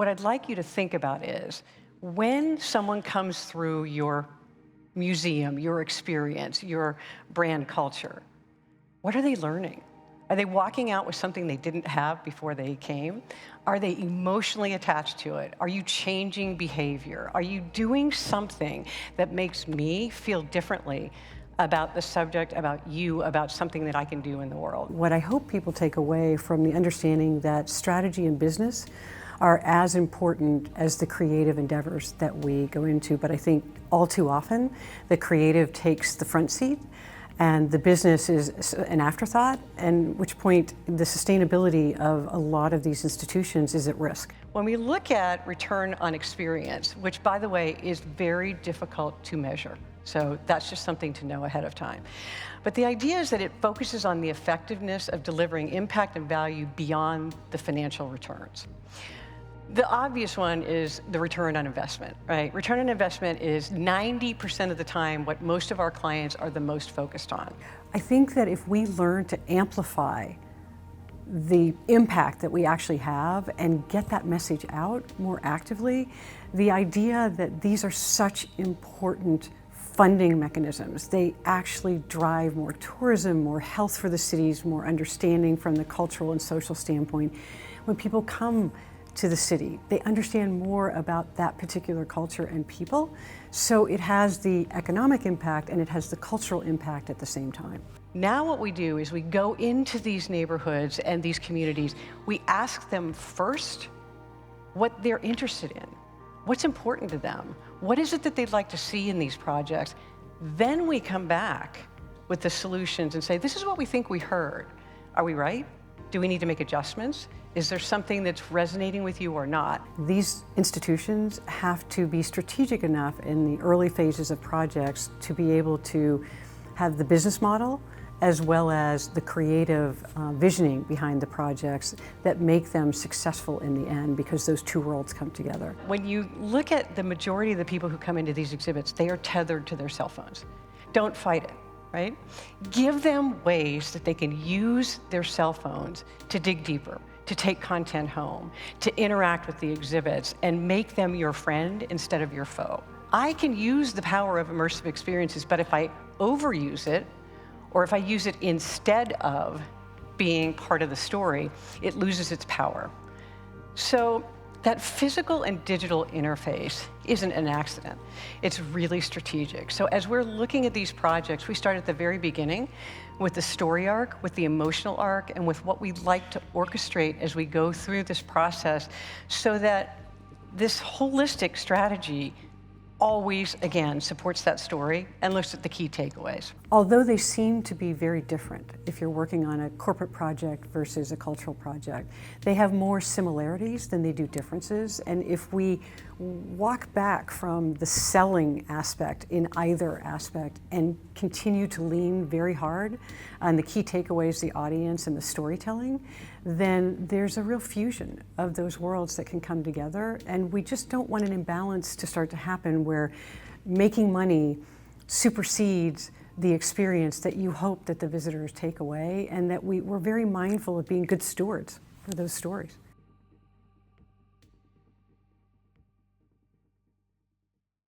what I'd like you to think about is, when someone comes through your museum, your experience, your brand culture, what are they learning? Are they walking out with something they didn't have before they came? Are they emotionally attached to it? Are you changing behavior? Are you doing something that makes me feel differently about the subject, about you, about something that I can do in the world? What I hope people take away from the understanding that strategy and business are as important as the creative endeavors that we go into, but I think all too often the creative takes the front seat and the business is an afterthought, and which point the sustainability of a lot of these institutions is at risk. When we look at return on experience, which by the way is very difficult to measure, so that's just something to know ahead of time. But the idea is that it focuses on the effectiveness of delivering impact and value beyond the financial returns. The obvious one is the return on investment, right? Return on investment is 90% of the time what most of our clients are the most focused on. I think that if we learn to amplify the impact that we actually have and get that message out more actively, the idea that these are such important funding mechanisms. They actually drive more tourism, more health for the cities, more understanding from the cultural and social standpoint. When people come to the city, they understand more about that particular culture and people, so it has the economic impact and it has the cultural impact at the same time. Now what we do is we go into these neighborhoods and these communities, we ask them first what they're interested in, what's important to them, what is it that they'd like to see in these projects. Then we come back with the solutions and say, this is what we think we heard. Are we right? Do we need to make adjustments? Is there something that's resonating with you or not? These institutions have to be strategic enough in the early phases of projects to be able to have the business model as well as the creative visioning behind the projects that make them successful in the end, because those two worlds come together. When you look at the majority of the people who come into these exhibits, they are tethered to their cell phones. Don't fight it. Right? Give them ways that they can use their cell phones to dig deeper, to take content home, to interact with the exhibits, and make them your friend instead of your foe. I can use the power of immersive experiences, but if I overuse it, or if I use it instead of being part of the story, it loses its power. So that physical and digital interface isn't an accident. It's really strategic. So as we're looking at these projects, we start at the very beginning with the story arc, with the emotional arc, and with what we'd like to orchestrate as we go through this process, so that this holistic strategy always, again, supports that story and looks at the key takeaways. Although they seem to be very different, if you're working on a corporate project versus a cultural project, they have more similarities than they do differences. And if we walk back from the selling aspect in either aspect and continue to lean very hard on the key takeaways, the audience, and the storytelling, then there's a real fusion of those worlds that can come together. And we just don't want an imbalance to start to happen where making money supersedes the experience that you hope that the visitors take away, and that we're very mindful of being good stewards for those stories.